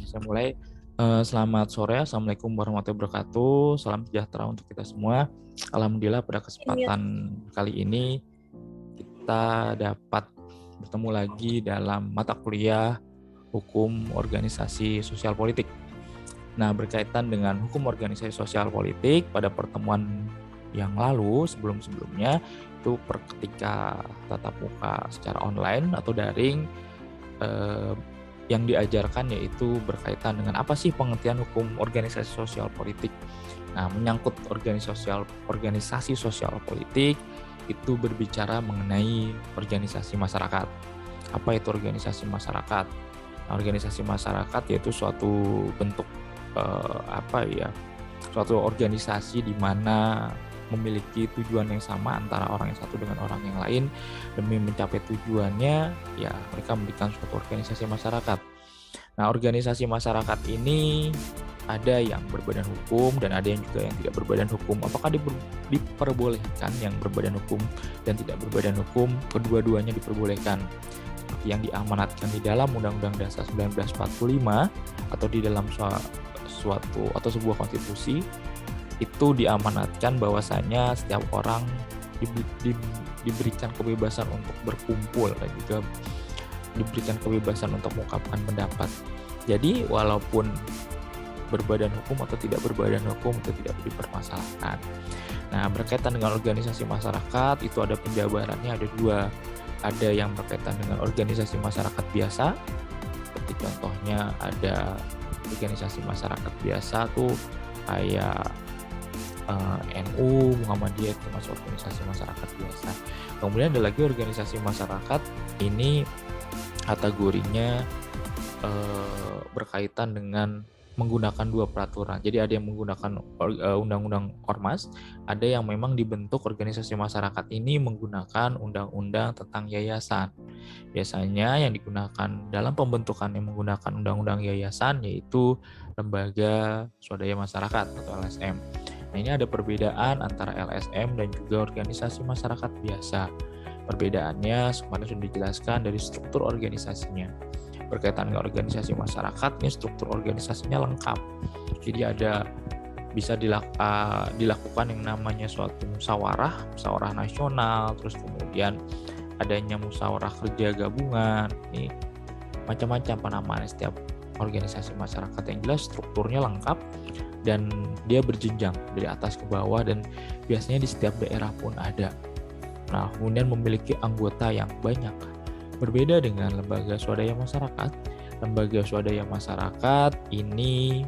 Saya mulai. Selamat sore, Assalamualaikum warahmatullahi wabarakatuh. Salam sejahtera untuk kita semua. Alhamdulillah pada kesempatan kali ini kita dapat bertemu lagi dalam mata kuliah Hukum Organisasi Sosial Politik. Nah, berkaitan dengan hukum organisasi sosial politik, pada pertemuan yang lalu sebelum-sebelumnya itu ketika tatap muka secara online atau daring, yang diajarkan yaitu berkaitan dengan apa sih pengertian hukum organisasi sosial politik. Nah, menyangkut organisasi sosial politik itu berbicara mengenai organisasi masyarakat. Apa itu organisasi masyarakat? Nah, organisasi masyarakat yaitu suatu bentuk suatu organisasi di mana memiliki tujuan yang sama antara orang yang satu dengan orang yang lain. Demi mencapai tujuannya, ya mereka mendirikan suatu organisasi masyarakat. Nah, organisasi masyarakat ini ada yang berbadan hukum dan ada yang juga yang tidak berbadan hukum. Apakah diperbolehkan yang berbadan hukum dan tidak berbadan hukum? Kedua-duanya diperbolehkan. Seperti yang diamanatkan di dalam Undang-Undang Dasar 1945 atau di dalam suatu atau sebuah konstitusi, itu diamanatkan bahwasanya setiap orang diberikan kebebasan untuk berkumpul dan juga diberikan kebebasan untuk mengungkapkan pendapat. Jadi walaupun berbadan hukum atau tidak berbadan hukum itu tidak dipermasalahkan. Nah, berkaitan dengan organisasi masyarakat itu ada penjabarannya, ada dua. Ada yang berkaitan dengan organisasi masyarakat biasa, seperti contohnya ada organisasi masyarakat biasa tuh kayak NU, Muhammadiyah, itu masuk organisasi masyarakat biasa. Kemudian ada lagi organisasi masyarakat, ini kategorinya berkaitan dengan menggunakan dua peraturan. Jadi ada yang menggunakan undang-undang ormas, ada yang memang dibentuk organisasi masyarakat ini menggunakan undang-undang tentang yayasan. Biasanya yang digunakan dalam pembentukan yang menggunakan undang-undang yayasan yaitu lembaga swadaya masyarakat atau LSM. Nah, ini ada perbedaan antara LSM dan juga organisasi masyarakat biasa. Perbedaannya kemarin sudah dijelaskan dari struktur organisasinya. Berkaitan dengan organisasi masyarakat, ini struktur organisasinya lengkap. Jadi bisa dilakukan yang namanya suatu musyawarah nasional, terus kemudian adanya musyawarah kerja gabungan. Ini macam-macam penamaannya setiap organisasi masyarakat. Yang jelas strukturnya lengkap dan dia berjenjang dari atas ke bawah dan biasanya di setiap daerah pun ada. Nah, kemudian memiliki anggota yang banyak. Berbeda dengan lembaga swadaya masyarakat. Lembaga swadaya masyarakat ini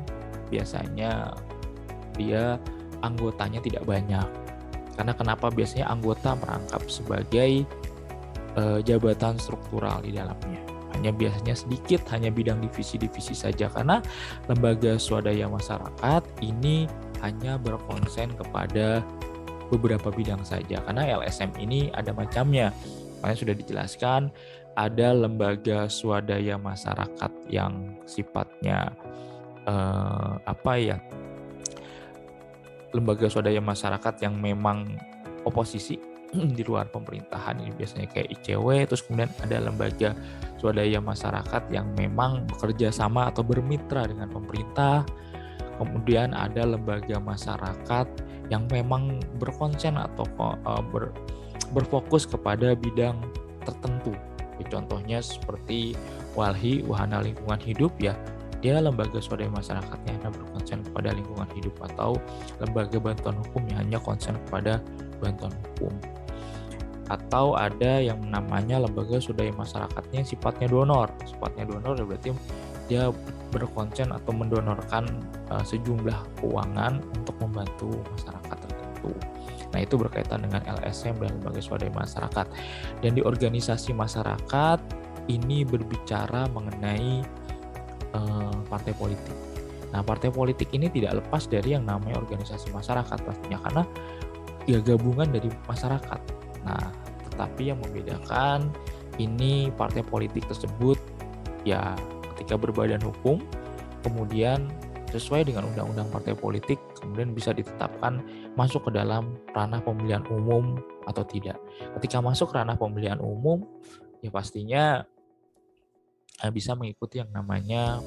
biasanya dia anggotanya tidak banyak. Karena kenapa? Biasanya anggota merangkap sebagai jabatan struktural di dalamnya. Hanya biasanya sedikit, hanya bidang divisi-divisi saja. Karena lembaga swadaya masyarakat ini hanya berkonsen kepada beberapa bidang saja. Karena LSM ini ada macamnya. Makanya sudah dijelaskan, ada lembaga swadaya masyarakat yang sifatnya lembaga swadaya masyarakat yang memang oposisi di luar pemerintahan, ini biasanya kayak ICW. Terus kemudian ada lembaga swadaya masyarakat yang memang bekerja sama atau bermitra dengan pemerintah. Kemudian ada lembaga masyarakat yang memang berkonsen atau berfokus kepada bidang tertentu. Contohnya seperti WALHI, Wahana Lingkungan Hidup, ya dia lembaga swadaya masyarakatnya hanya berkonsen kepada lingkungan hidup, atau lembaga bantuan hukum yang hanya konsen kepada bantuan hukum. Atau ada yang namanya lembaga swadaya masyarakatnya sifatnya donor. Sifatnya donor berarti dia berkonsen atau mendonorkan sejumlah keuangan untuk membantu masyarakat tertentu. Nah, itu berkaitan dengan LSM dan lembaga swadaya masyarakat. Dan di organisasi masyarakat ini berbicara mengenai partai politik. Nah, partai politik ini tidak lepas dari yang namanya organisasi masyarakat pastinya, karena ya gabungan dari masyarakat. Nah, tetapi yang membedakan ini partai politik tersebut ya ketika berbadan hukum, kemudian sesuai dengan undang-undang partai politik, kemudian bisa ditetapkan masuk ke dalam ranah pemilihan umum atau tidak. Ketika masuk ranah pemilihan umum, ya pastinya bisa mengikuti yang namanya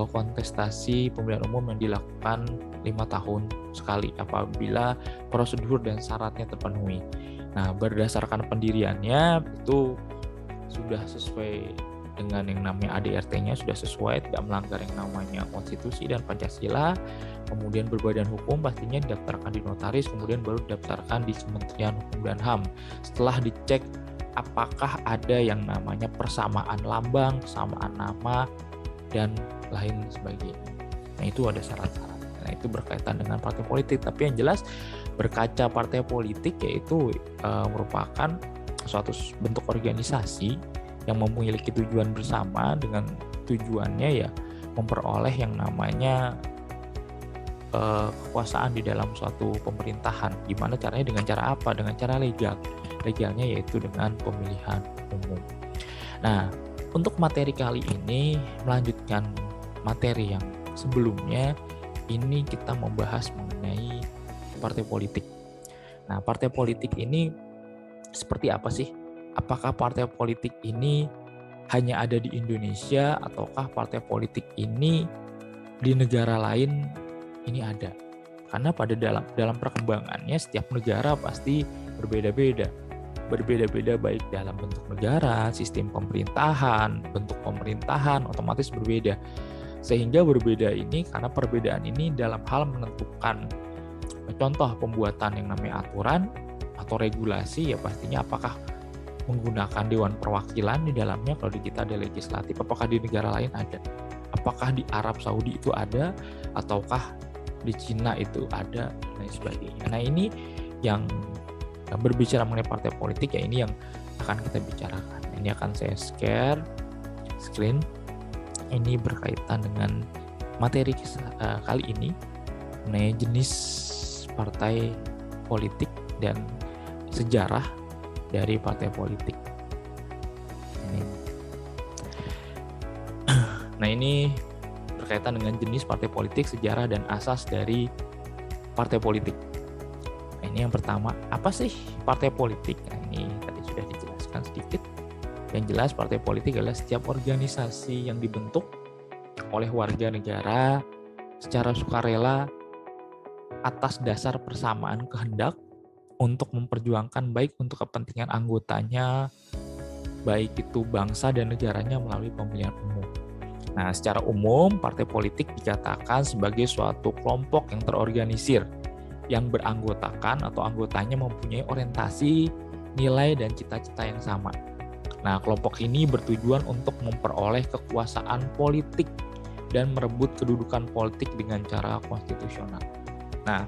kontestasi pemilihan umum yang dilakukan 5 tahun sekali apabila prosedur dan syaratnya terpenuhi. Nah, berdasarkan pendiriannya itu sudah sesuai dengan yang namanya ADRT-nya, sudah sesuai, tidak melanggar yang namanya konstitusi dan Pancasila, kemudian berbadan hukum pastinya didaftarkan di notaris, kemudian baru didaftarkan di Kementerian Hukum dan HAM. Setelah dicek apakah ada yang namanya persamaan lambang, persamaan nama, dan lain sebagainya. Nah, itu ada syarat-syarat. Nah, itu berkaitan dengan partai politik. Tapi yang jelas berkaca partai politik yaitu merupakan suatu bentuk organisasi yang memiliki tujuan bersama, dengan tujuannya ya memperoleh yang namanya kekuasaan di dalam suatu pemerintahan. Gimana caranya? Dengan cara apa? Dengan cara legal. Legalnya yaitu dengan pemilihan umum. Nah, untuk materi kali ini melanjutkan materi yang sebelumnya, ini kita membahas mengenai partai politik. Nah, partai politik ini seperti apa sih? Apakah partai politik ini hanya ada di Indonesia ataukah partai politik ini di negara lain ini ada? Karena pada dalam perkembangannya setiap negara pasti berbeda-beda baik dalam bentuk negara, sistem pemerintahan, bentuk pemerintahan otomatis berbeda. Sehingga berbeda ini karena perbedaan ini dalam hal menentukan contoh pembuatan yang namanya aturan atau regulasi, ya pastinya apakah menggunakan Dewan Perwakilan di dalamnya. Kalau di kita ada legislatif, apakah di negara lain ada? Apakah di Arab Saudi itu ada? Ataukah di Cina itu ada? Dan sebagainya. Nah, ini yang berbicara mengenai partai politik, ya ini yang akan kita bicarakan. Ini akan saya share screen. Ini berkaitan dengan materi kali ini mengenai jenis partai politik dan sejarah dari partai politik. Nah, ini berkaitan dengan jenis partai politik, sejarah dan asas dari partai politik. Nah, ini yang pertama, apa sih partai politik? Nah, ini tadi sudah dijelaskan sedikit. Yang jelas partai politik adalah setiap organisasi yang dibentuk oleh warga negara secara sukarela atas dasar persamaan kehendak untuk memperjuangkan baik untuk kepentingan anggotanya, baik itu bangsa dan negaranya melalui pemilihan umum. Nah, secara umum partai politik dikatakan sebagai suatu kelompok yang terorganisir yang beranggotakan atau anggotanya mempunyai orientasi, nilai, dan cita-cita yang sama. Nah, kelompok ini bertujuan untuk memperoleh kekuasaan politik dan merebut kedudukan politik dengan cara konstitusional. Nah,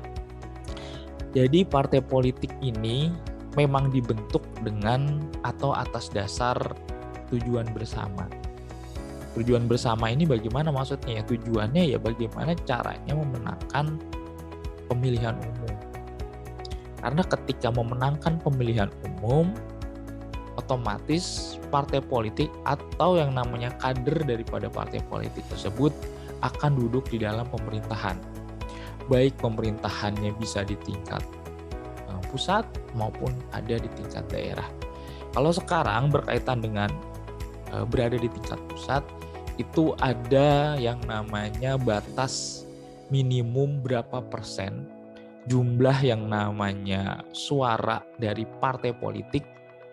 jadi partai politik ini memang dibentuk dengan atau atas dasar tujuan bersama. Tujuan bersama ini bagaimana maksudnya? Tujuannya ya bagaimana caranya memenangkan pemilihan umum. Karena ketika memenangkan pemilihan umum, otomatis partai politik atau yang namanya kader daripada partai politik tersebut akan duduk di dalam pemerintahan. Baik pemerintahannya bisa di tingkat pusat maupun ada di tingkat daerah. Kalau sekarang berkaitan dengan berada di tingkat pusat, itu ada yang namanya batas minimum berapa persen jumlah yang namanya suara dari partai politik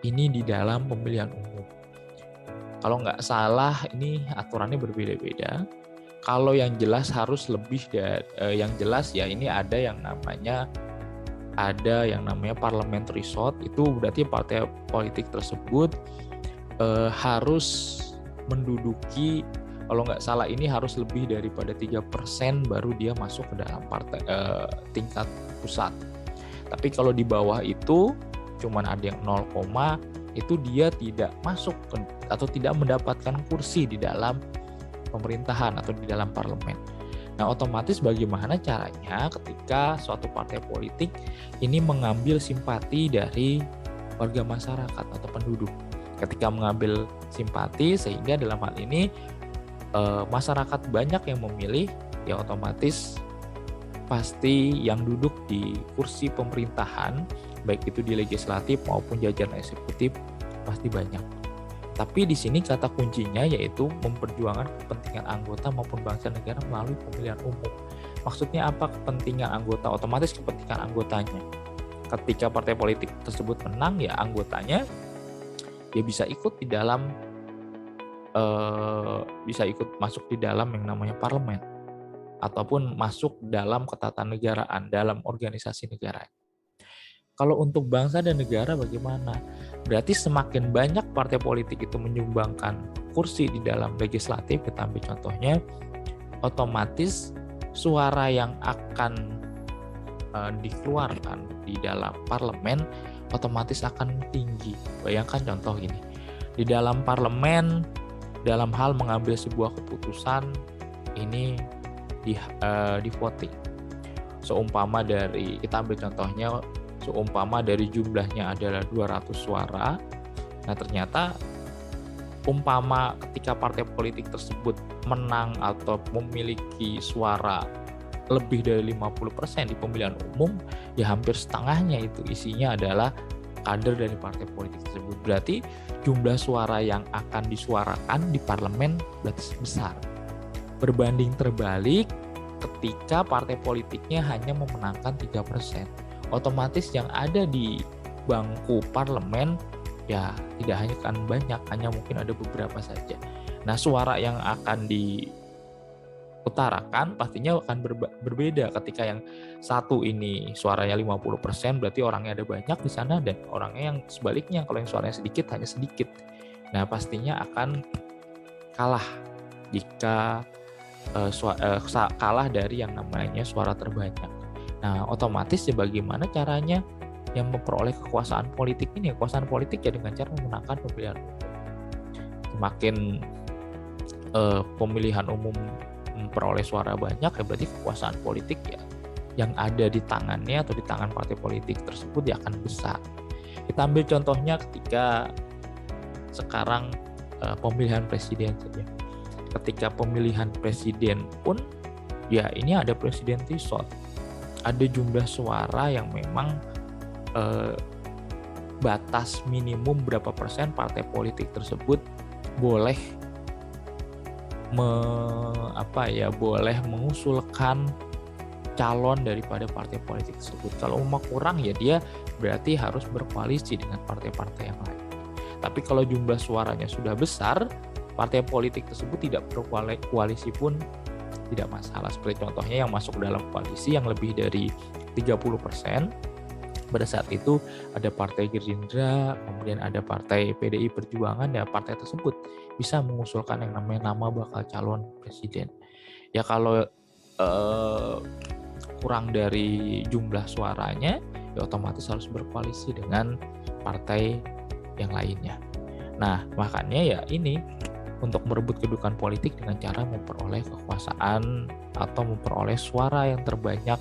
ini di dalam pemilihan umum. Kalau nggak salah ini aturannya berbeda-beda. Kalau yang jelas harus lebih dari yang jelas ya ini ada yang namanya parliamentary threshold. Itu berarti partai politik tersebut harus menduduki, kalau nggak salah ini harus lebih daripada 3% baru dia masuk ke dalam partai tingkat pusat. Tapi kalau di bawah itu cuman ada yang 0, itu dia tidak masuk atau tidak mendapatkan kursi di dalam pemerintahan atau di dalam parlemen. Nah, otomatis bagaimana caranya ketika suatu partai politik ini mengambil simpati dari warga masyarakat atau penduduk. Ketika mengambil simpati sehingga dalam hal ini masyarakat banyak yang memilih, ya otomatis pasti yang duduk di kursi pemerintahan, baik itu di legislatif maupun jajaran eksekutif, pasti banyak. Tapi di sini kata kuncinya yaitu memperjuangkan kepentingan anggota maupun bangsa negara melalui pemilihan umum. Maksudnya apa kepentingan anggota? Otomatis kepentingan anggotanya. Ketika partai politik tersebut menang, ya anggotanya dia bisa ikut di dalam bisa ikut masuk di dalam yang namanya parlemen ataupun masuk dalam ketatanegaraan, dalam organisasi negara. Kalau untuk bangsa dan negara bagaimana? Berarti semakin banyak partai politik itu menyumbangkan kursi di dalam legislatif, kita ambil contohnya, otomatis suara yang akan dikeluarkan di dalam parlemen otomatis akan tinggi. Bayangkan contoh gini, di dalam parlemen dalam hal mengambil sebuah keputusan ini di voting. Seumpama dari, kita ambil contohnya, seumpama dari jumlahnya adalah 200 suara, nah ternyata umpama ketika partai politik tersebut menang atau memiliki suara lebih dari 50% di pemilihan umum, ya hampir setengahnya itu isinya adalah kader dari partai politik tersebut. Berarti jumlah suara yang akan disuarakan di parlemen berarti besar. Berbanding terbalik ketika partai politiknya hanya memenangkan 3%. Otomatis yang ada di bangku parlemen ya tidak hanya akan banyak, hanya mungkin ada beberapa saja. Nah, suara yang akan diutarakan pastinya akan berbeda ketika yang satu ini suaranya 50%, berarti orangnya ada banyak di sana, dan orangnya yang sebaliknya, kalau yang suaranya sedikit hanya sedikit. Nah, pastinya akan kalah jika kalah dari yang namanya suara terbanyak. Nah, otomatis ya bagaimana caranya yang memperoleh kekuasaan politik ini? Kekuasaan politik ya dengan cara memenangkan pemilihan umum. Semakin pemilihan umum memperoleh suara banyak, ya berarti kekuasaan politik ya yang ada di tangannya atau di tangan partai politik tersebut ya akan besar. Kita ambil contohnya ketika sekarang pemilihan presiden saja. Ketika pemilihan presiden pun ya ini ada presiden threshold. Ada jumlah suara yang memang batas minimum berapa persen partai politik tersebut boleh boleh mengusulkan calon daripada partai politik tersebut. Kalau mau kurang ya dia berarti harus berkoalisi dengan partai-partai yang lain. Tapi kalau jumlah suaranya sudah besar, partai politik tersebut tidak berkoalisi pun tidak masalah. Seperti contohnya yang masuk dalam koalisi yang lebih dari 30%. Pada saat itu ada partai Gerindra, kemudian ada partai PDI Perjuangan, ya partai tersebut bisa mengusulkan yang namanya nama bakal calon presiden. Ya kalau kurang dari jumlah suaranya, ya otomatis harus berkoalisi dengan partai yang lainnya. Nah, makanya ya ini untuk merebut kedudukan politik dengan cara memperoleh kekuasaan atau memperoleh suara yang terbanyak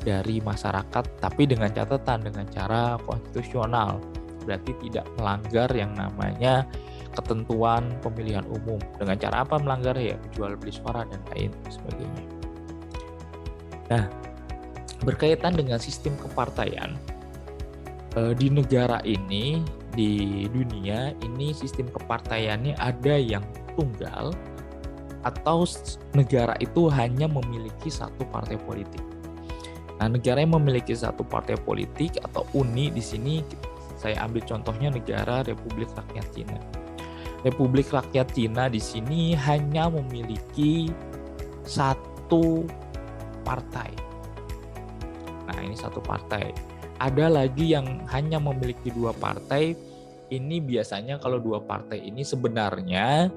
dari masyarakat, tapi dengan catatan dengan cara konstitusional, berarti tidak melanggar yang namanya ketentuan pemilihan umum. Dengan cara apa melanggar? Ya jual beli suara dan lain sebagainya. Nah, berkaitan dengan sistem kepartaian di negara ini, di dunia ini sistem kepartaiannya ada yang tunggal atau negara itu hanya memiliki satu partai politik. Nah, negara yang memiliki satu partai politik atau uni di sini saya ambil contohnya negara Republik Rakyat Cina. Republik Rakyat Cina di sini hanya memiliki satu partai. Nah, ini satu partai. Ada lagi yang hanya memiliki dua partai. Ini biasanya kalau dua partai ini sebenarnya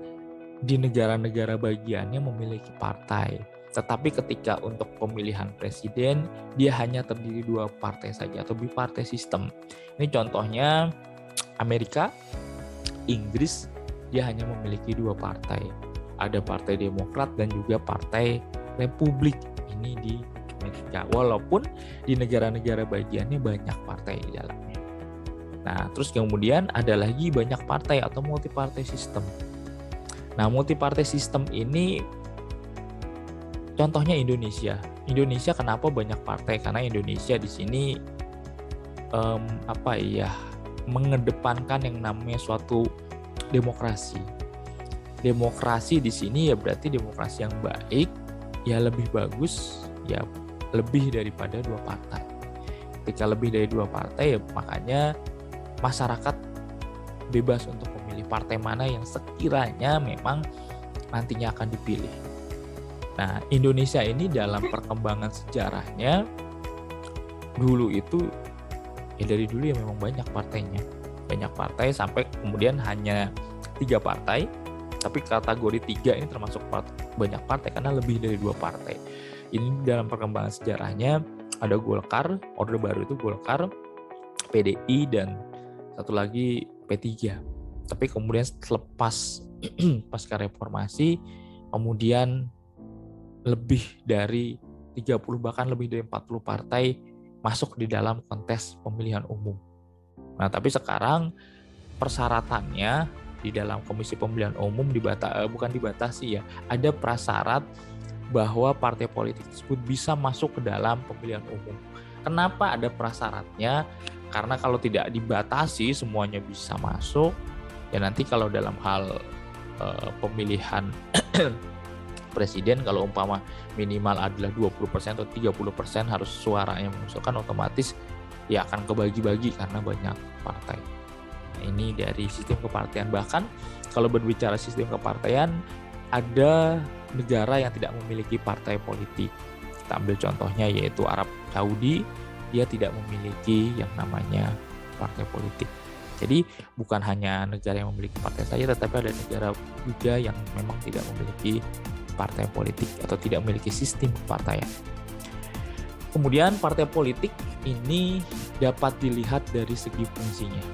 di negara-negara bagiannya memiliki partai. Tetapi ketika untuk pemilihan presiden, dia hanya terdiri dua partai saja atau bipartai sistem. Ini contohnya Amerika, Inggris, dia hanya memiliki dua partai. Ada partai Demokrat dan juga partai Republik. Ini di Amerika. Walaupun di negara-negara bagiannya banyak partai di dalamnya. Nah, terus kemudian ada lagi banyak partai atau multipartai sistem. Nah, multipartai sistem ini contohnya Indonesia. Indonesia kenapa banyak partai? Karena Indonesia di sini mengedepankan yang namanya suatu demokrasi. Demokrasi di sini ya berarti demokrasi yang baik, ya lebih bagus, ya lebih daripada 2 partai. Ketika lebih dari 2 partai, ya makanya masyarakat bebas untuk memilih partai mana yang sekiranya memang nantinya akan dipilih. Nah, Indonesia ini dalam perkembangan sejarahnya dulu itu, ya dari dulu ya memang banyak partainya. Banyak partai sampai kemudian hanya 3 partai, tapi kategori 3 ini termasuk banyak partai karena lebih dari 2 partai. Ini dalam perkembangan sejarahnya ada Golkar, Orde Baru itu Golkar, PDI, dan satu lagi P3. Tapi kemudian selepas pasca reformasi, kemudian lebih dari 30 bahkan lebih dari 40 partai masuk di dalam kontes pemilihan umum. Nah, tapi sekarang persyaratannya di dalam Komisi Pemilihan Umum bukan dibatasi ya, ada prasyarat bahwa partai politik tersebut bisa masuk ke dalam pemilihan umum. Kenapa ada prasyaratnya? Karena kalau tidak dibatasi semuanya bisa masuk, ya nanti kalau dalam hal pemilihan presiden, kalau umpama minimal adalah 20% atau 30% harus suara yang mengusulkan, otomatis ya akan kebagi-bagi karena banyak partai. Nah, ini dari sistem kepartaian. Bahkan kalau berbicara sistem kepartaian, ada negara yang tidak memiliki partai politik. Kita ambil contohnya yaitu Arab Saudi, dia tidak memiliki yang namanya partai politik. Jadi bukan hanya negara yang memiliki partai saja, tetapi ada negara juga yang memang tidak memiliki partai politik atau tidak memiliki sistem kepartaian. Kemudian partai politik ini dapat dilihat dari segi fungsinya.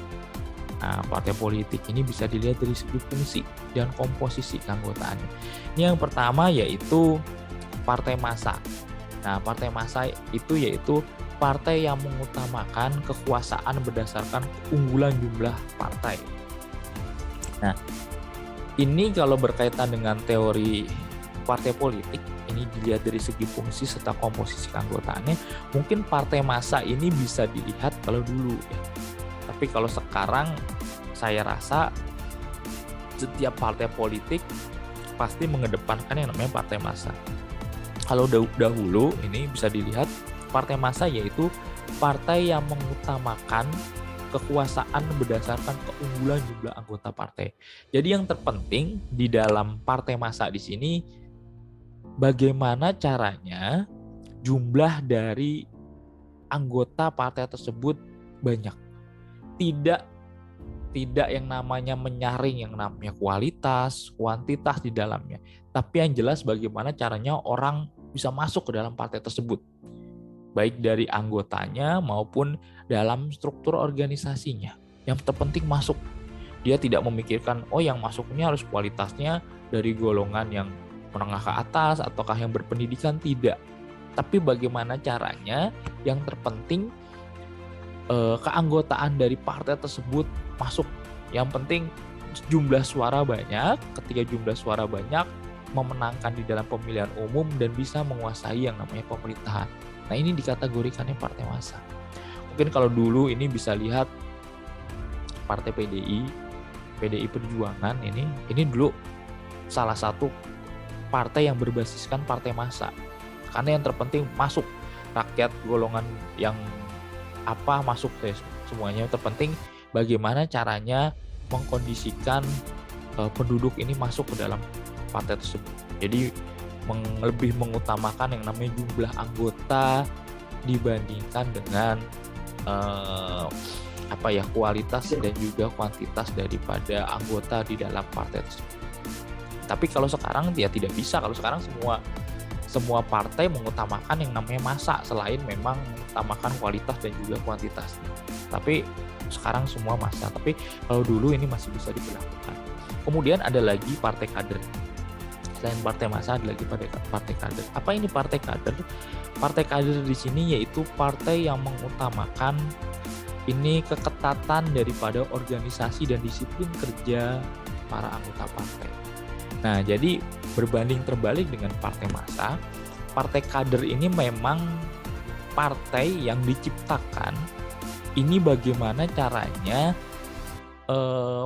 Nah, partai politik ini bisa dilihat dari segi fungsi dan komposisi keanggotaannya. Ini yang pertama yaitu partai massa. Nah, partai massa itu yaitu partai yang mengutamakan kekuasaan berdasarkan keunggulan jumlah partai. Nah, ini kalau berkaitan dengan teori partai politik, ini dilihat dari segi fungsi serta komposisi keanggotaannya, mungkin partai massa ini bisa dilihat kalau dulu ya. Tapi kalau sekarang saya rasa setiap partai politik pasti mengedepankan yang namanya partai massa. Kalau dahulu ini bisa dilihat partai massa yaitu partai yang mengutamakan kekuasaan berdasarkan keunggulan jumlah anggota partai. Jadi yang terpenting di dalam partai massa di sini bagaimana caranya jumlah dari anggota partai tersebut banyak. Tidak yang namanya menyaring yang namanya kualitas, kuantitas di dalamnya. Tapi yang jelas bagaimana caranya orang bisa masuk ke dalam partai tersebut. Baik dari anggotanya maupun dalam struktur organisasinya. Yang terpenting masuk. Dia tidak memikirkan, oh yang masuk ini harus kualitasnya dari golongan yang menengah ke atas ataukah yang berpendidikan, tidak. Tapi bagaimana caranya, yang terpenting keanggotaan dari partai tersebut masuk. Yang penting jumlah suara banyak, ketika jumlah suara banyak memenangkan di dalam pemilihan umum dan bisa menguasai yang namanya pemerintahan. Nah, ini dikategorikannya partai massa. Mungkin kalau dulu ini bisa lihat partai PDI Perjuangan ini dulu salah satu partai yang berbasiskan partai massa. Karena yang terpenting masuk rakyat golongan yang apa masuk semuanya. Yang terpenting bagaimana caranya mengkondisikan penduduk ini masuk ke dalam partai tersebut. Jadi lebih mengutamakan yang namanya jumlah anggota dibandingkan dengan kualitas dan juga kuantitas daripada anggota di dalam partai tersebut. Tapi kalau sekarang ya tidak bisa. Kalau sekarang semua partai mengutamakan yang namanya massa, selain memang mengutamakan kualitas dan juga kuantitas. Tapi sekarang semua massa. Tapi kalau dulu ini masih bisa diberlakukan. Kemudian ada lagi partai kader. Selain partai massa ada lagi partai kader. Apa ini partai kader? Partai kader di sini yaitu partai yang mengutamakan ini keketatan daripada organisasi dan disiplin kerja para anggota partai. Nah, jadi berbanding terbalik dengan partai massa, partai kader ini memang partai yang diciptakan ini bagaimana caranya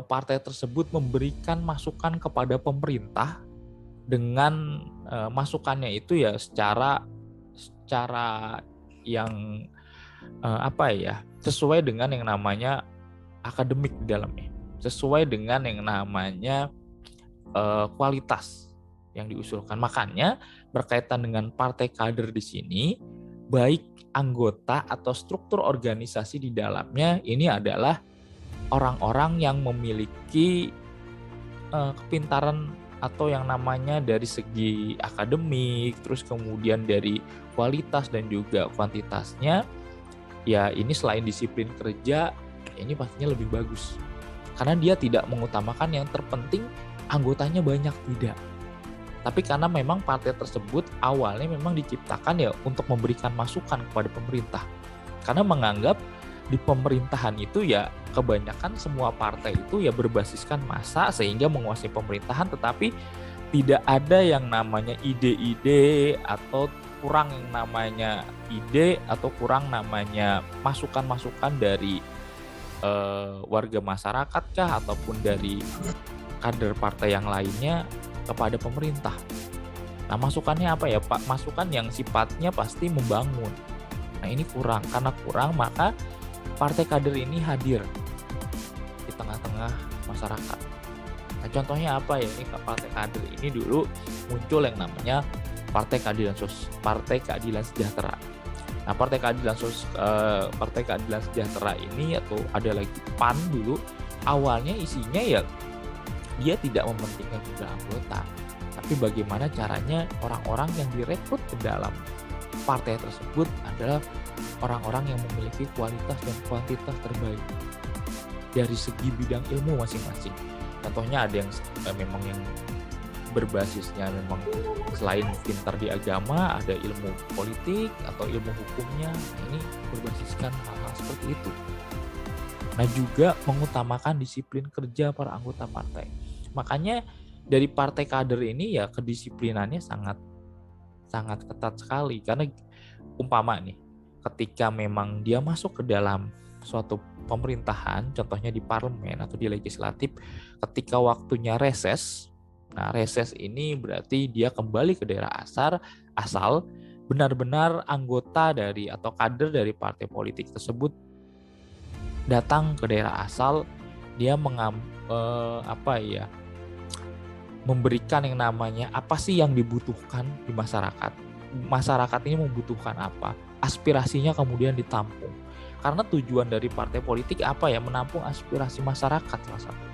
partai tersebut memberikan masukan kepada pemerintah dengan masukannya itu ya secara yang sesuai dengan yang namanya akademik di dalamnya, sesuai dengan yang namanya kualitas yang diusulkan. Makanya berkaitan dengan partai kader di sini, baik anggota atau struktur organisasi di dalamnya ini adalah orang-orang yang memiliki kepintaran atau yang namanya dari segi akademik, terus kemudian dari kualitas dan juga kuantitasnya, ya ini selain disiplin kerja, ini pastinya lebih bagus. Karena dia tidak mengutamakan yang terpenting anggotanya banyak, tidak. Tapi karena memang partai tersebut awalnya memang diciptakan ya untuk memberikan masukan kepada pemerintah. Karena menganggap di pemerintahan itu ya kebanyakan semua partai itu ya berbasiskan massa sehingga menguasai pemerintahan, tetapi tidak ada yang namanya ide-ide atau kurang yang namanya ide atau kurang namanya masukan-masukan dari warga masyarakat kah ataupun dari kader partai yang lainnya kepada pemerintah. Nah, masukannya apa ya Pak? Masukan yang sifatnya pasti membangun. Nah, ini kurang. Karena kurang, maka partai kader ini hadir di tengah-tengah masyarakat. Nah, contohnya apa ya? Ini partai kader ini dulu muncul yang namanya Partai Keadilan Sejahtera. Nah, Partai Keadilan Sejahtera ini atau ada lagi PAN dulu, awalnya isinya ya dia tidak mementingkan jumlah anggota, tapi bagaimana caranya orang-orang yang direkrut ke dalam partai tersebut adalah orang-orang yang memiliki kualitas dan kuantitas terbaik dari segi bidang ilmu masing-masing. Contohnya ada yang memang yang berbasisnya memang selain pintar di agama, ada ilmu politik atau ilmu hukumnya. Ini berbasiskan hal-hal seperti itu. Nah, juga mengutamakan disiplin kerja para anggota partai. Makanya dari partai kader ini ya kedisiplinannya sangat ketat sekali. Karena umpama nih, ketika memang dia masuk ke dalam suatu pemerintahan, contohnya di parlemen atau di legislatif, ketika waktunya reses, nah reses ini berarti dia kembali ke daerah asal benar-benar anggota dari atau kader dari partai politik tersebut datang ke daerah asal, dia memberikan yang namanya apa sih yang dibutuhkan di masyarakat. Masyarakat ini membutuhkan apa? Aspirasinya kemudian ditampung. Karena tujuan dari partai politik apa ya? Menampung aspirasi masyarakat salah satu.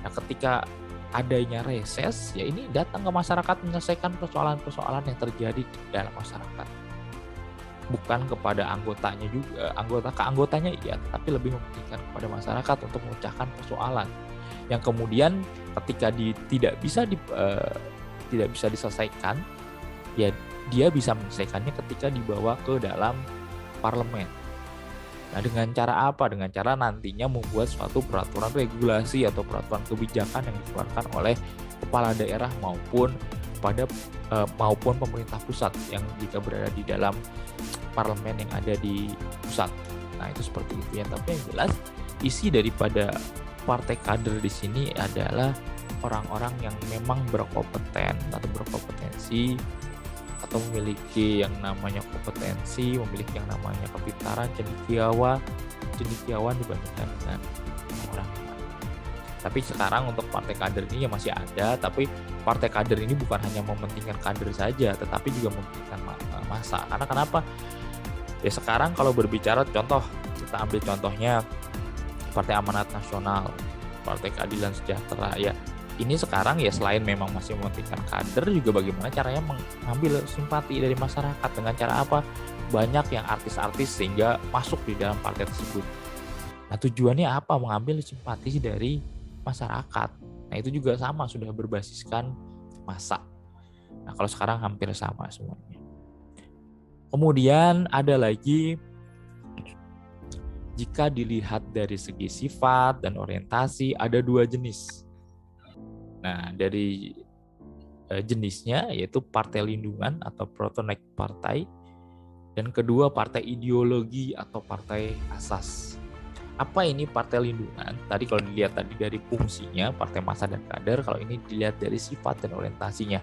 Nah, ketika adanya reses, ya ini datang ke masyarakat menyelesaikan persoalan-persoalan yang terjadi di dalam masyarakat. Bukan kepada anggotanya juga, anggotanya iya, tapi lebih mementingkan kepada masyarakat untuk memecahkan persoalan yang kemudian ketika tidak bisa diselesaikan, ya dia bisa menyelesaikannya ketika dibawa ke dalam parlemen. Nah, dengan cara apa? Dengan cara nantinya membuat suatu peraturan regulasi atau peraturan kebijakan yang dikeluarkan oleh kepala daerah maupun pemerintah pusat yang jika berada di dalam parlemen yang ada di pusat. Nah, itu seperti itu ya. Tapi yang jelas isi daripada partai kader di sini adalah orang-orang yang memang berkompeten atau berkompetensi atau memiliki yang namanya kompetensi, memiliki yang namanya kepintaran, cendekiawan dibandingkan dengan orang lain. Tapi sekarang untuk partai kader ini ya masih ada, tapi partai kader ini bukan hanya mementingkan kader saja, tetapi juga mementingkan massa. Karena kenapa? Ya sekarang kalau berbicara contoh, kita ambil contohnya Partai Amanat Nasional, Partai Keadilan Sejahtera, ya ini sekarang ya selain memang masih mementingkan kader, juga bagaimana caranya mengambil simpati dari masyarakat. Dengan cara apa? Banyak yang artis-artis sehingga masuk di dalam partai tersebut. Nah, tujuannya apa? Mengambil simpati dari masyarakat. Nah, itu juga sama, sudah berbasiskan massa. Nah, kalau sekarang hampir sama semuanya. Kemudian ada lagi, jika dilihat dari segi sifat dan orientasi, ada dua jenis. Nah, dari jenisnya yaitu partai lindungan atau protonek partai, dan kedua partai ideologi atau partai asas. Apa ini Partai Lindungan? Tadi kalau dilihat tadi dari fungsinya, Partai Massa dan Kader, kalau ini dilihat dari sifat dan orientasinya.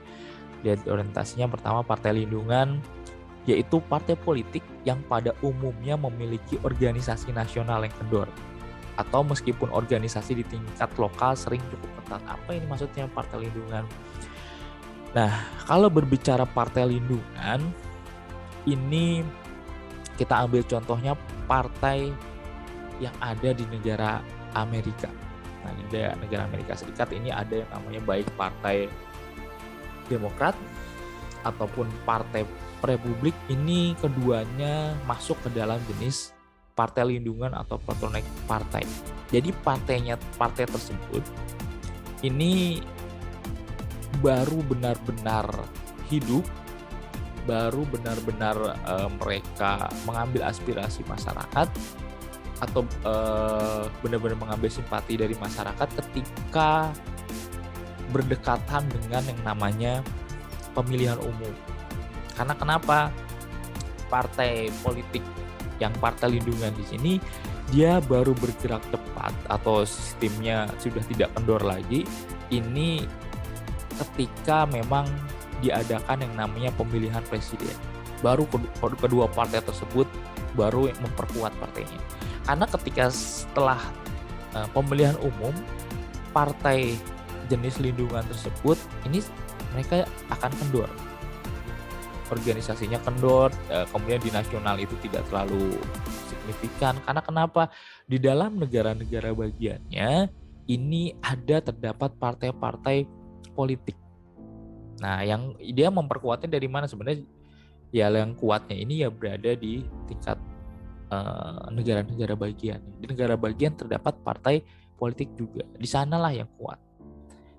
Lihat orientasinya, pertama Partai Lindungan yaitu partai politik yang pada umumnya memiliki organisasi nasional yang kendor, atau meskipun organisasi di tingkat lokal sering cukup ketat. Apa ini maksudnya Partai Lindungan? Nah, kalau berbicara Partai Lindungan, ini kita ambil contohnya partai yang ada di negara Amerika. Nah, di negara Amerika Serikat ini ada yang namanya baik Partai Demokrat ataupun Partai Republik. Ini keduanya masuk ke dalam jenis Partai Lindungan atau Patriotic Partai. Jadi partai tersebut ini baru benar-benar hidup, baru benar-benar mereka mengambil aspirasi masyarakat atau benar-benar mengambil simpati dari masyarakat ketika berdekatan dengan yang namanya pemilihan umum. Karena kenapa? Partai politik yang Partai Lindungan di sini dia baru bergerak cepat atau sistemnya sudah tidak kendor lagi. Ini ketika memang diadakan yang namanya pemilihan presiden. Baru kedua partai tersebut baru memperkuat partainya. Karena ketika setelah pemilihan umum, partai jenis lindungan tersebut ini mereka akan kendor. Organisasinya kendor, kemudian di nasional itu tidak terlalu signifikan. Karena kenapa? Di dalam negara-negara bagiannya ini terdapat partai-partai politik. Nah, yang dia memperkuatnya dari mana sebenarnya? Ya, yang kuatnya ini ya berada di tingkat negara-negara bagian. Di negara bagian terdapat partai politik juga. Di sanalah yang kuat.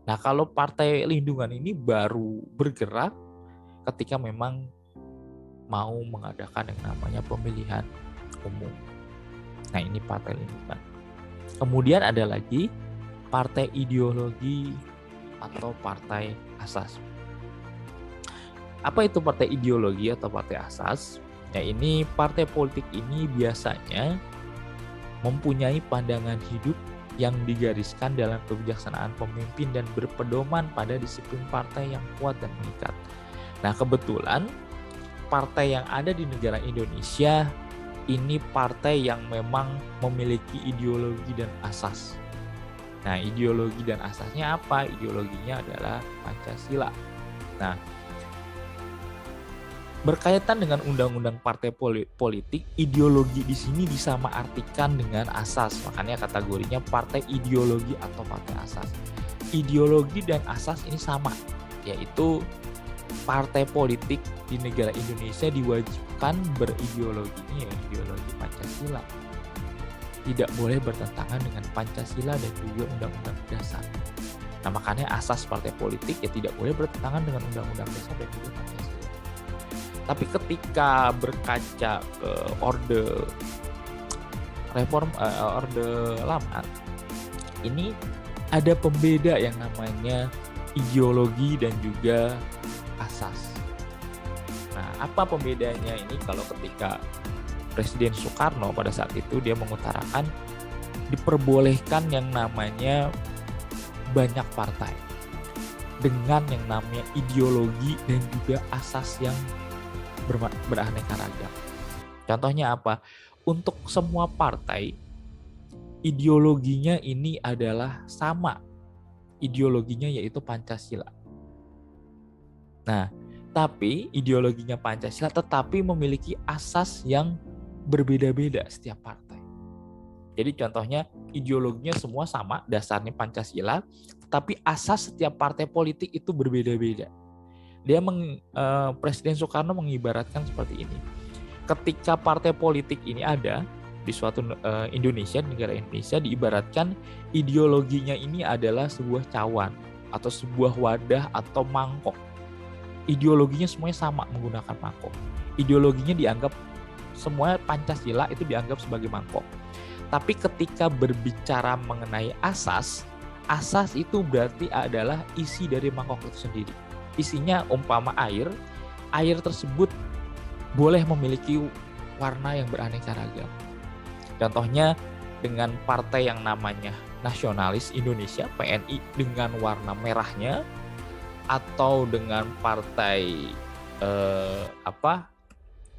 Nah, kalau Partai Lindungan ini baru bergerak ketika memang mau mengadakan yang namanya pemilihan umum. Nah, ini Partai Lindungan. Kemudian ada lagi partai ideologi atau partai asas. Apa itu partai ideologi atau partai asas? Ya, ini partai politik ini biasanya mempunyai pandangan hidup yang digariskan dalam kebijaksanaan pemimpin dan berpedoman pada disiplin partai yang kuat dan mengikat. Nah, kebetulan partai yang ada di negara Indonesia ini partai yang memang memiliki ideologi dan asas. Nah, ideologi dan asasnya apa? Ideologinya adalah Pancasila. Nah, berkaitan dengan undang-undang partai politik, ideologi di sini disamaartikan dengan asas. Makanya kategorinya partai ideologi atau partai asas. Ideologi dan asas ini sama, yaitu partai politik di negara Indonesia diwajibkan berideologinya ideologi Pancasila. Tidak boleh bertentangan dengan Pancasila dan juga Undang-Undang Dasar. Nah, makanya asas partai politik ya tidak boleh bertentangan dengan Undang-Undang Dasar dan juga Pancasila. Tapi ketika berkaca ke orde lama, ini ada pembeda yang namanya ideologi dan juga asas. Nah, apa pembedanya ini? Kalau ketika Presiden Soekarno pada saat itu dia mengutarakan diperbolehkan yang namanya banyak partai dengan yang namanya ideologi dan juga asas yang beraneka ragam. Contohnya apa? Untuk semua partai ideologinya ini adalah sama. Ideologinya yaitu Pancasila. Nah, tapi ideologinya Pancasila tetapi memiliki asas yang berbeda-beda setiap partai. Jadi contohnya ideologinya semua sama, dasarnya Pancasila, tetapi asas setiap partai politik itu berbeda-beda. Presiden Soekarno mengibaratkan seperti ini. Ketika partai politik ini ada di suatu Indonesia, negara Indonesia, diibaratkan ideologinya ini adalah sebuah cawan atau sebuah wadah atau mangkok. Ideologinya semuanya sama menggunakan mangkok. Ideologinya dianggap semua Pancasila itu dianggap sebagai mangkok. Tapi ketika berbicara mengenai asas itu berarti adalah isi dari mangkok itu sendiri. Isinya umpama air tersebut boleh memiliki warna yang beraneka ragam. Contohnya dengan partai yang namanya Nasionalis Indonesia PNI dengan warna merahnya, atau dengan partai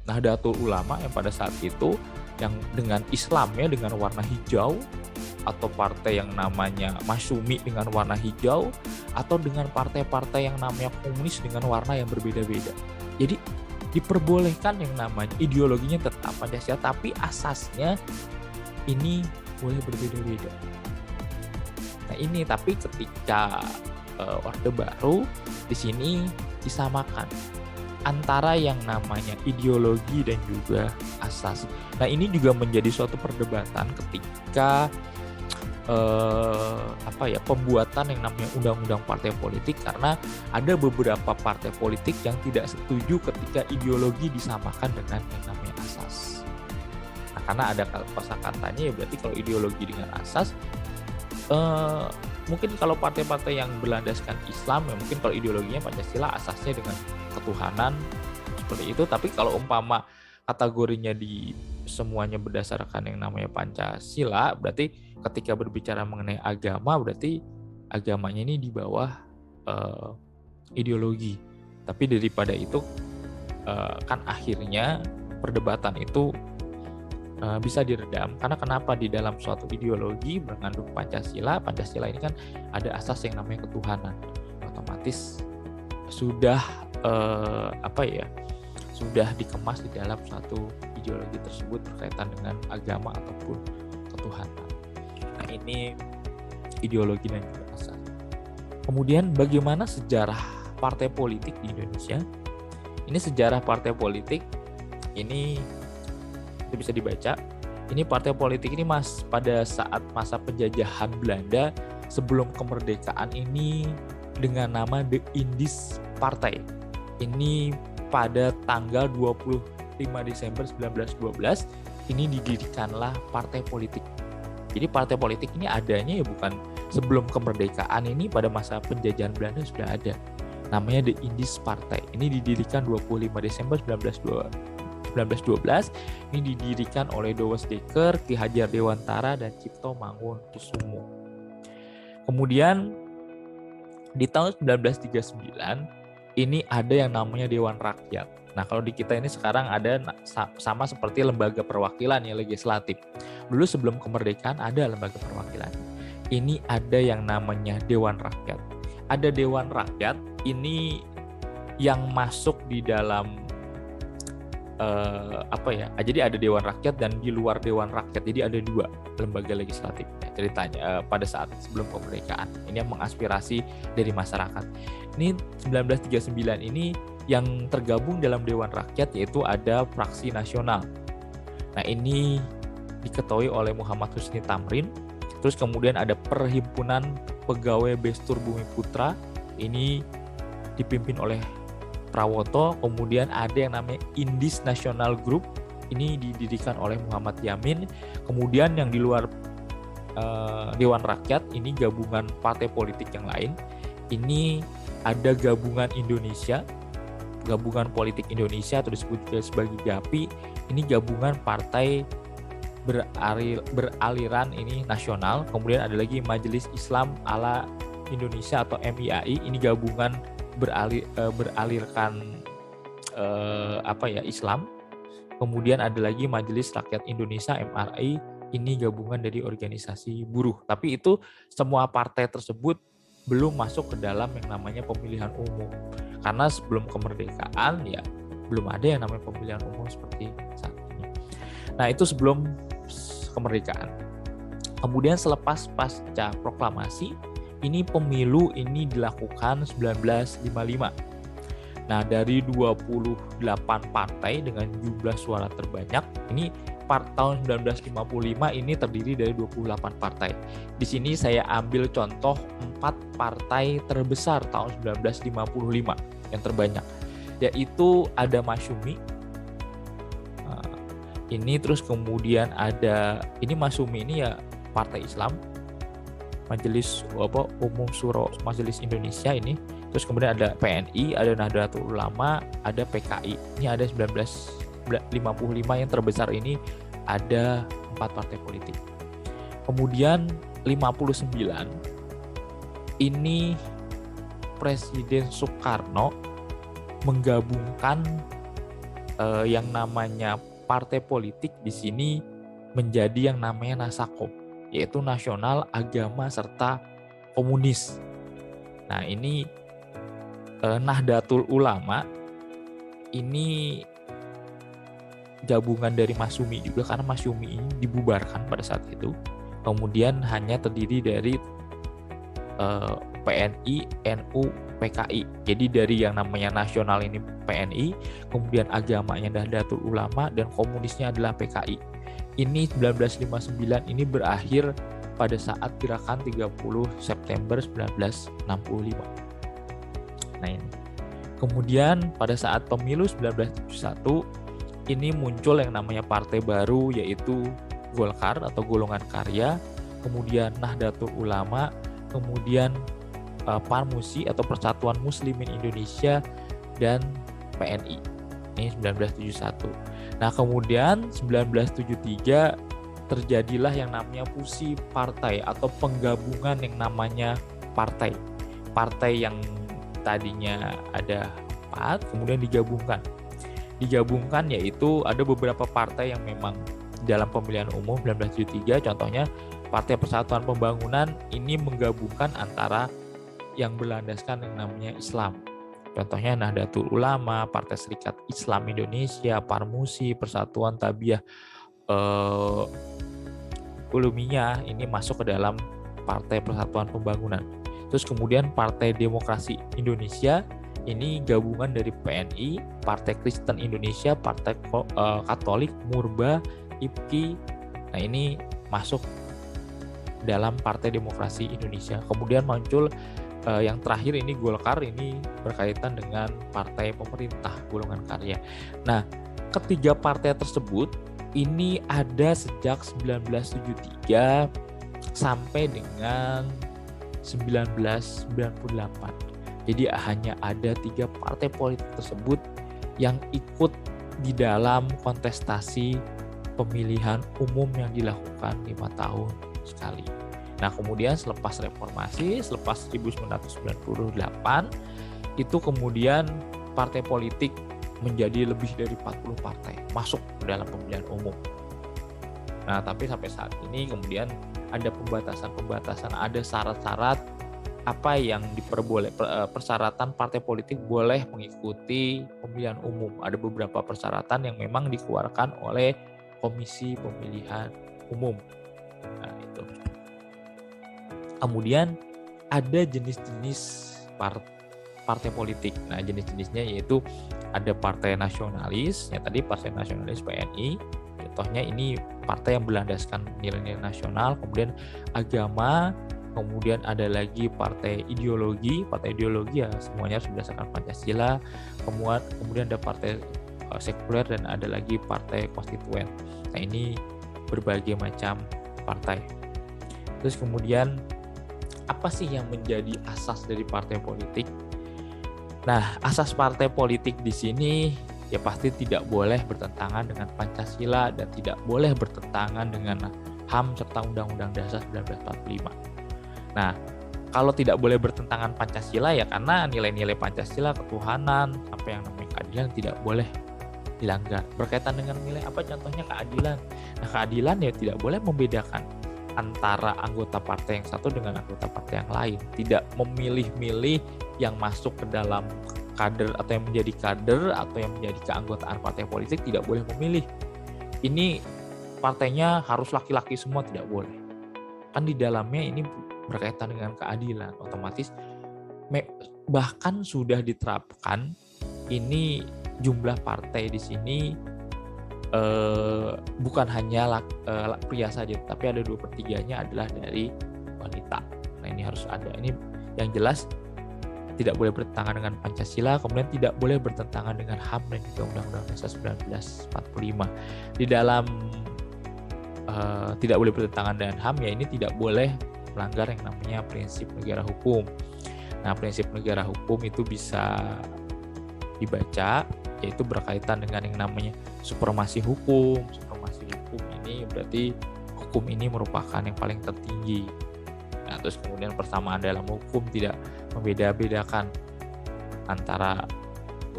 Nahdlatul Ulama yang pada saat itu yang dengan Islamnya dengan warna hijau, atau partai yang namanya Masyumi dengan warna hijau, atau dengan partai-partai yang namanya komunis dengan warna yang berbeda-beda. Jadi diperbolehkan yang namanya ideologinya tetap Pancasila, tapi asasnya ini boleh berbeda-beda. Nah ini tapi ketika Orde Baru di sini disamakan antara yang namanya ideologi dan juga asas. Nah ini juga menjadi suatu perdebatan ketika pembuatan yang namanya undang-undang partai politik, karena ada beberapa partai politik yang tidak setuju ketika ideologi disamakan dengan yang namanya asas. Nah, karena ada kosakatanya ya berarti kalau ideologi dengan asas mungkin kalau partai-partai yang berlandaskan Islam ya mungkin kalau ideologinya Pancasila, asasnya dengan ketuhanan seperti itu. Tapi kalau umpama kategorinya di semuanya berdasarkan yang namanya Pancasila, berarti ketika berbicara mengenai agama berarti agamanya ini di bawah ideologi. Tapi daripada itu kan akhirnya perdebatan itu bisa diredam, karena kenapa di dalam suatu ideologi mengandung Pancasila ini kan ada asas yang namanya ketuhanan, otomatis sudah sudah dikemas di dalam suatu ideologi tersebut berkaitan dengan agama ataupun ketuhanan. Nah ini ideologi dan juga asas. Kemudian bagaimana sejarah partai politik di Indonesia? Ini sejarah partai politik ini bisa dibaca. Ini partai politik ini pada saat masa penjajahan Belanda sebelum kemerdekaan ini dengan nama The Indies Partai. Ini pada tanggal 25 Desember 1912 ini didirikanlah partai politik. Jadi partai politik ini adanya ya bukan sebelum kemerdekaan, ini pada masa penjajahan Belanda sudah ada. Namanya The Indies Partai. Ini didirikan 25 Desember 1912. Ini didirikan oleh Douwes Dekker, Ki Hajar Dewantara, dan Cipto Mangunkusumo. Kemudian di tahun 1939 ini ada yang namanya Dewan Rakyat. Nah kalau di kita ini sekarang ada sama seperti lembaga perwakilan ya, legislatif. Dulu sebelum kemerdekaan ada lembaga perwakilan. Ini ada yang namanya Dewan Rakyat. Ada Dewan Rakyat ini yang masuk di dalam jadi ada Dewan Rakyat dan di luar Dewan Rakyat. Jadi ada dua lembaga legislatif ceritanya pada saat sebelum kemerdekaan. Ini yang mengaspirasi dari masyarakat. Ini 1939 ini yang tergabung dalam Dewan Rakyat yaitu ada Fraksi Nasional. Nah ini diketuai oleh Muhammad Husni Tamrin. Terus kemudian ada Perhimpunan Pegawai Bestur Bumi Putra. Ini dipimpin oleh Prawoto. Kemudian ada yang namanya Indies National Group, ini didirikan oleh Muhammad Yamin. Kemudian yang di luar Dewan Rakyat ini gabungan partai politik yang lain. Ini ada Gabungan Indonesia, Gabungan Politik Indonesia atau disebut juga sebagai GAPI. Ini gabungan partai beraliran ini nasional. Kemudian ada lagi Majelis Islam ala Indonesia atau MIAI, ini gabungan beralirkan Islam. Kemudian ada lagi Majelis Rakyat Indonesia MRI, ini gabungan dari organisasi buruh. Tapi itu semua partai tersebut belum masuk ke dalam yang namanya pemilihan umum, karena sebelum kemerdekaan ya belum ada yang namanya pemilihan umum seperti saat ini. Nah itu sebelum kemerdekaan. Kemudian selepas pasca proklamasi ini pemilu ini dilakukan 1955. Nah, dari 28 partai dengan jumlah suara terbanyak, ini tahun 1955 ini terdiri dari 28 partai. Di sini saya ambil contoh 4 partai terbesar tahun 1955 yang terbanyak, yaitu ada Masyumi. Ini terus kemudian ada ini Masyumi ini ya partai Islam. Majelis Umum Syuro Majelis Indonesia ini. Terus kemudian ada PNI, ada Nahdlatul Ulama, ada PKI. Ini ada 1955 yang terbesar ini ada 4 partai politik. Kemudian 59 ini Presiden Soekarno menggabungkan yang namanya partai politik di sini menjadi yang namanya Nasakom, yaitu Nasional, Agama, serta Komunis. Nah, ini Nahdlatul Ulama ini gabungan dari Masyumi juga, karena Masyumi ini dibubarkan pada saat itu. Kemudian hanya terdiri dari PNI, NU, PKI. Jadi dari yang namanya nasional ini PNI, kemudian agamanya Nahdlatul Ulama, dan komunisnya adalah PKI. Ini 1959 ini berakhir pada saat gerakan 30 September 1965. Nah ini. Kemudian pada saat pemilu 1971 ini muncul yang namanya partai baru, yaitu Golkar atau Golongan Karya, kemudian Nahdlatul Ulama, kemudian Parmusi atau Persatuan Muslimin Indonesia, dan PNI. Ini 1971. Nah, kemudian 1973 terjadilah yang namanya fusi partai atau penggabungan yang namanya partai. Partai yang tadinya ada 4 kemudian digabungkan, yaitu ada beberapa partai yang memang dalam pemilihan umum 1973, contohnya Partai Persatuan Pembangunan ini menggabungkan antara yang berlandaskan yang namanya Islam. Contohnya Nahdlatul Ulama, Partai Serikat Islam Indonesia, Parmusi, Persatuan Tabiah Ulumiyah ini masuk ke dalam Partai Persatuan Pembangunan. Terus kemudian Partai Demokrasi Indonesia ini gabungan dari PNI, Partai Kristen Indonesia, Partai Katolik, Murba, IPKI. Nah ini masuk dalam Partai Demokrasi Indonesia. Kemudian muncul yang terakhir ini Golkar, ini berkaitan dengan partai pemerintah Golongan Karya. Nah, ketiga partai tersebut ini ada sejak 1973 sampai dengan 1998. Jadi hanya ada 3 partai politik tersebut yang ikut di dalam kontestasi pemilihan umum yang dilakukan 5 tahun sekali. Nah, kemudian selepas reformasi, selepas 1998, itu kemudian partai politik menjadi lebih dari 40 partai masuk ke dalam pemilihan umum. Nah, tapi sampai saat ini kemudian ada pembatasan-pembatasan, ada syarat-syarat apa yang persyaratan partai politik boleh mengikuti pemilihan umum. Ada beberapa persyaratan yang memang dikeluarkan oleh Komisi Pemilihan Umum. Nah, itu. Kemudian ada jenis-jenis partai politik. Nah, jenis-jenisnya yaitu ada partai nasionalis, ya tadi partai nasionalis PNI. Contohnya ini partai yang berlandaskan nilai-nilai nasional, kemudian agama, kemudian ada lagi partai ideologi ya semuanya harus berdasarkan Pancasila, kemudian ada partai sekuler, dan ada lagi partai konstituen. Nah, ini berbagai macam partai. Terus kemudian apa sih yang menjadi asas dari partai politik? Nah, asas partai politik di sini ya pasti tidak boleh bertentangan dengan Pancasila dan tidak boleh bertentangan dengan HAM serta Undang-Undang Dasar 1945. Nah, kalau tidak boleh bertentangan Pancasila ya karena nilai-nilai Pancasila, ketuhanan, sampai yang namanya keadilan tidak boleh dilanggar. Berkaitan dengan nilai apa? Contohnya keadilan. Nah, keadilan ya tidak boleh membedakan antara anggota partai yang satu dengan anggota partai yang lain. Tidak memilih-milih yang masuk ke dalam kader atau yang menjadi kader atau yang menjadi keanggotaan partai politik, tidak boleh memilih. Ini partainya harus laki-laki semua, tidak boleh. Kan di dalamnya ini berkaitan dengan keadilan, otomatis bahkan sudah diterapkan ini jumlah partai di sini bukan hanya pria saja, tapi ada 2/3-nya adalah dari wanita. Nah, ini harus ada. Ini yang jelas tidak boleh bertentangan dengan Pancasila, kemudian tidak boleh bertentangan dengan HAM dan juga Undang-Undang Dasar 1945. Di dalam tidak boleh bertentangan dengan HAM ya ini tidak boleh melanggar yang namanya prinsip negara hukum. Nah, prinsip negara hukum itu bisa dibaca, yaitu berkaitan dengan yang namanya supremasi hukum. Supremasi hukum ini berarti hukum ini merupakan yang paling tertinggi. Nah, terus kemudian persamaan dalam hukum tidak membeda-bedakan antara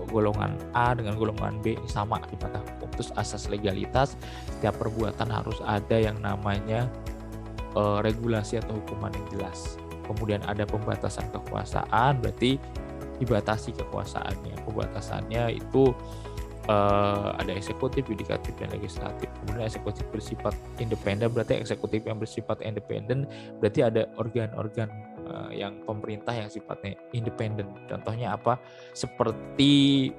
golongan A dengan golongan B, ini sama di mata hukum. Terus asas legalitas, setiap perbuatan harus ada yang namanya regulasi atau hukuman yang jelas. Kemudian ada pembatasan kekuasaan, berarti dibatasi kekuasaannya. Pembatasannya itu ada eksekutif, yudikatif, dan legislatif. Kemudian eksekutif bersifat independen, berarti eksekutif yang bersifat independen berarti ada organ-organ yang pemerintah yang sifatnya independen. Contohnya apa? Seperti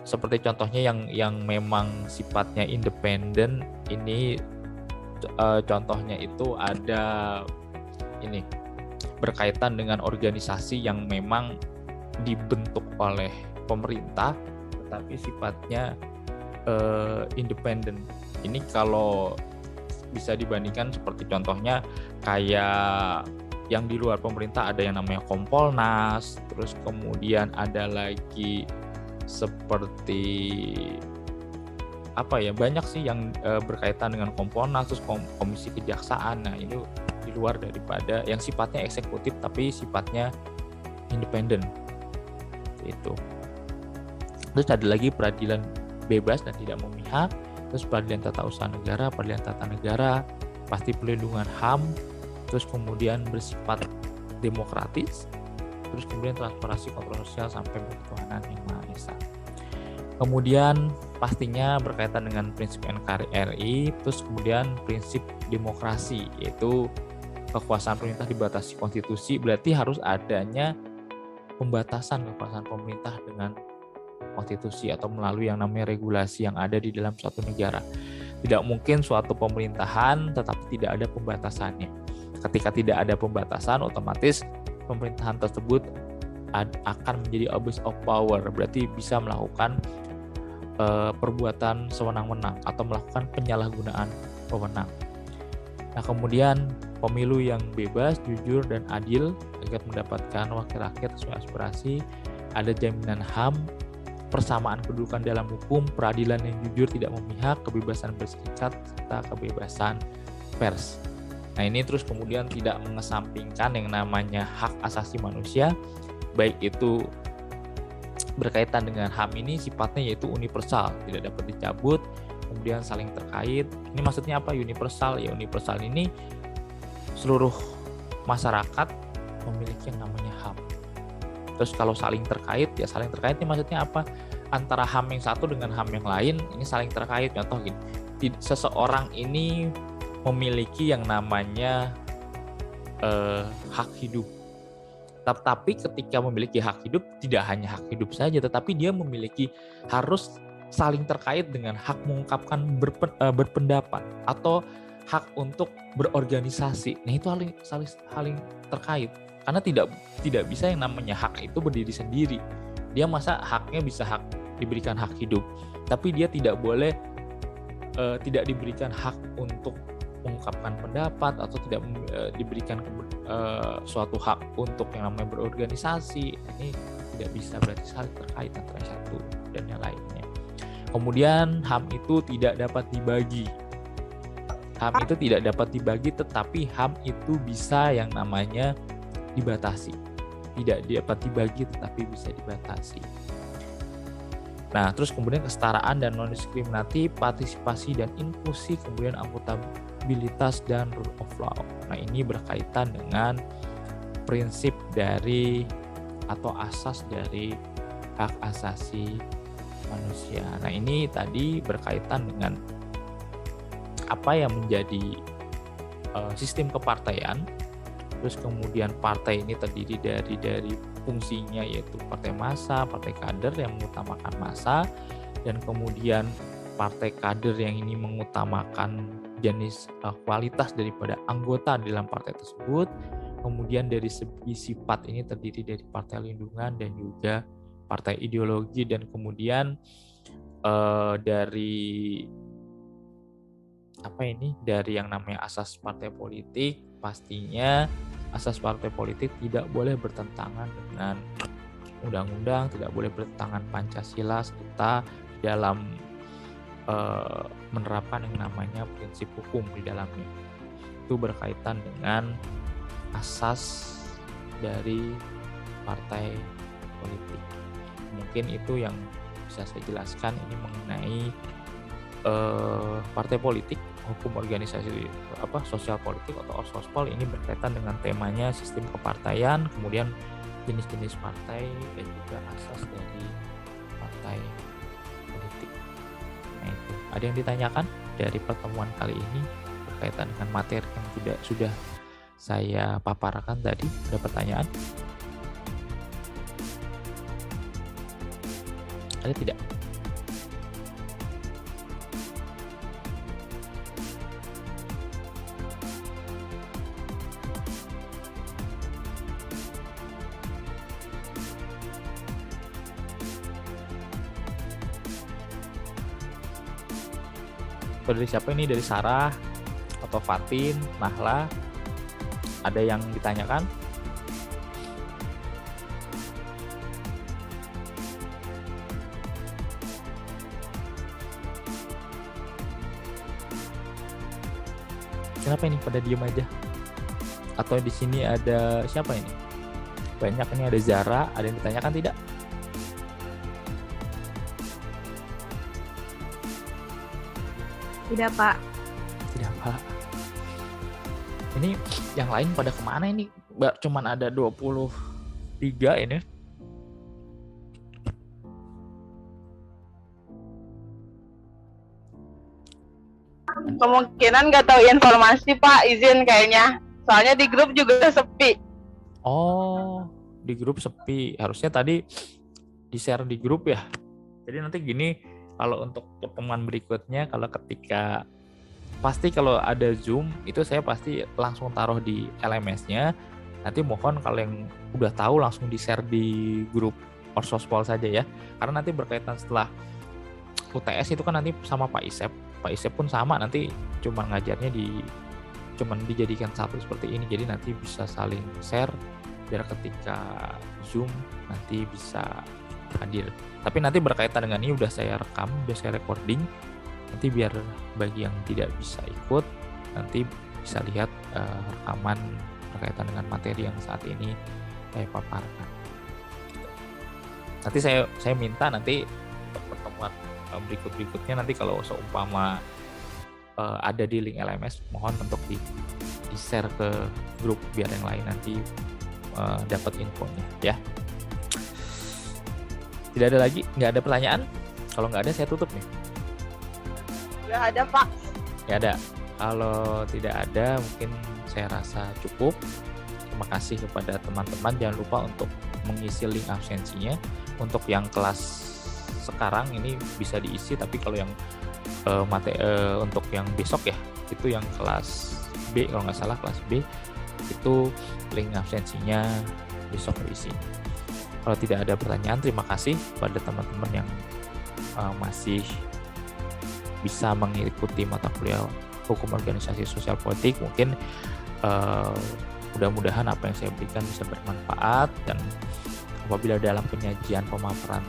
seperti contohnya yang memang sifatnya independen ini, contohnya itu ada ini berkaitan dengan organisasi yang memang dibentuk oleh pemerintah tetapi sifatnya independen. Ini kalau bisa dibandingkan seperti contohnya kayak yang di luar pemerintah ada yang namanya Kompolnas, terus kemudian ada lagi seperti banyak sih yang berkaitan dengan Kompolnas, terus Komisi Kejaksaan. Nah, ini di luar daripada yang sifatnya eksekutif tapi sifatnya independen itu. Terus ada lagi peradilan bebas dan tidak memihak, terus peradilan tata usaha negara, peradilan tata negara, pasti perlindungan HAM, terus kemudian bersifat demokratis, terus kemudian transparansi kontroversial sampai ketuhanan yang Maha Esa. Kemudian pastinya berkaitan dengan prinsip NKRI, terus kemudian prinsip demokrasi, yaitu kekuasaan pemerintah dibatasi konstitusi, berarti harus adanya pembatasan kekuasaan pemerintah dengan konstitusi atau melalui yang namanya regulasi yang ada di dalam suatu negara. Tidak mungkin suatu pemerintahan tetapi tidak ada pembatasannya. Ketika tidak ada pembatasan, otomatis pemerintahan tersebut akan menjadi abuse of power, berarti bisa melakukan perbuatan sewenang-wenang atau melakukan penyalahgunaan wewenang. Nah, kemudian pemilu yang bebas, jujur, dan adil agar mendapatkan wakil rakyat sesuai aspirasi, ada jaminan HAM, persamaan kedudukan dalam hukum, peradilan yang jujur tidak memihak, kebebasan berserikat, serta kebebasan pers. Nah, ini terus kemudian tidak mengesampingkan yang namanya hak asasi manusia, baik itu berkaitan dengan HAM ini sifatnya yaitu universal, tidak dapat dicabut, kemudian saling terkait. Ini maksudnya apa universal? Ya, universal ini seluruh masyarakat memiliki yang namanya HAM. Terus kalau saling terkait, ya saling terkait ini maksudnya apa? Antara HAM yang satu dengan HAM yang lain ini saling terkait. Contoh gini, seseorang ini memiliki yang namanya hak hidup. Tetapi ketika memiliki hak hidup, tidak hanya hak hidup saja, tetapi dia memiliki harus saling terkait dengan hak mengungkapkan berpendapat atau hak untuk berorganisasi. Nah, itu saling terkait. Karena tidak bisa yang namanya hak itu berdiri sendiri. Dia masa haknya bisa diberikan hak hidup, tapi dia tidak boleh tidak diberikan hak untuk mengungkapkan pendapat atau tidak diberikan suatu hak untuk yang namanya berorganisasi. Ini tidak bisa, berarti saling terkait antara satu dan yang lainnya. Kemudian HAM itu tidak dapat dibagi. HAM itu tidak dapat dibagi, tetapi HAM itu bisa yang namanya dibatasi. Tidak dapat dibagi tetapi bisa dibatasi. Nah, terus kemudian kesetaraan dan non-diskriminatif, partisipasi dan inklusi, kemudian akuntabilitas dan rule of law. Nah, ini berkaitan dengan prinsip dari atau asas dari hak asasi manusia. Nah, ini tadi berkaitan dengan apa yang menjadi sistem kepartaian. Terus kemudian partai ini terdiri dari fungsinya yaitu partai massa, partai kader yang mengutamakan massa, dan kemudian partai kader yang ini mengutamakan jenis kualitas daripada anggota di dalam partai tersebut. Kemudian dari segi sifat ini terdiri dari partai lindungan dan juga partai ideologi, dan kemudian dari yang namanya asas partai politik. Pastinya asas partai politik tidak boleh bertentangan dengan undang-undang, tidak boleh bertentangan Pancasila, serta dalam menerapkan yang namanya prinsip hukum di dalamnya. Itu berkaitan dengan asas dari partai politik. Mungkin itu yang bisa saya jelaskan ini mengenai partai politik, hukum organisasi sosial politik atau orsospol. Ini berkaitan dengan temanya sistem kepartaian, kemudian jenis-jenis partai dan juga asas dari partai politik. Nah itu, ada yang ditanyakan dari pertemuan kali ini berkaitan dengan materi yang sudah saya paparkan tadi? Ada pertanyaan? Ada tidak? Dari siapa ini? Dari Sarah atau Fatin, Nahla? Ada yang ditanyakan? Kenapa ini pada diem aja? Atau di sini ada siapa ini? Banyak ini, ada Zara. Ada yang ditanyakan tidak? Tidak, Pak. Tidak, Pak. Ini yang lain pada kemana ini? Cuman ada 23 ini. Kemungkinan nggak tahu informasi, Pak. Izin kayaknya. Soalnya di grup juga sepi. Oh, di grup sepi. Harusnya tadi di-share di grup ya. Jadi nanti gini, kalau untuk pertemuan berikutnya, kalau ketika pasti kalau ada Zoom itu saya pasti langsung taruh di LMS-nya. Nanti mohon kalau yang udah tahu langsung di-share di grup Orsospol saja ya. Karena nanti berkaitan setelah UTS itu kan nanti sama Pak Isep. Pak Isep pun sama, nanti cuman ngajarnya cuman dijadikan satu seperti ini. Jadi nanti bisa saling share biar ketika Zoom nanti bisa hadir. Tapi nanti berkaitan dengan ini udah saya rekam, udah saya recording. Nanti biar bagi yang tidak bisa ikut nanti bisa lihat rekaman berkaitan dengan materi yang saat ini saya paparkan. Nanti saya minta nanti pertemuan berikutnya nanti kalau seumpama ada di link LMS, mohon untuk di-share ke grup biar yang lain nanti dapat infonya ya. Tidak ada lagi? Nggak ada pertanyaan? Kalau nggak ada saya tutup nih. Nggak ada, Pak. Nggak ada. Kalau tidak ada mungkin saya rasa cukup. Terima kasih kepada teman-teman. Jangan lupa untuk mengisi link absensinya. Untuk yang kelas sekarang ini bisa diisi, tapi kalau yang untuk yang besok ya, itu yang kelas B kalau nggak salah, kelas B itu link absensinya besok diisi. Kalau tidak ada pertanyaan, terima kasih pada teman-teman yang masih bisa mengikuti mata kuliah Hukum Organisasi Sosial Politik. Mungkin mudah-mudahan apa yang saya berikan bisa bermanfaat, dan apabila dalam penyajian pemaparan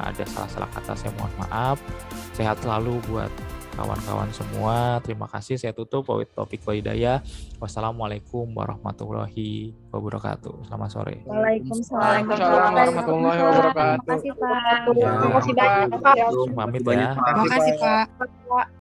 ada salah-salah kata, saya mohon maaf. Sehat selalu buat kawan-kawan semua. Terima kasih. Saya tutup. Wabillahi taufiq wal hidayah. Wassalamualaikum warahmatullahi wabarakatuh. Selamat sore. Waalaikumsalam warahmatullahi wabarakatuh. Terima kasih, Pak. Ya. Terima kasih banyak, Pak. Pamit ya. Terima kasih, Pak.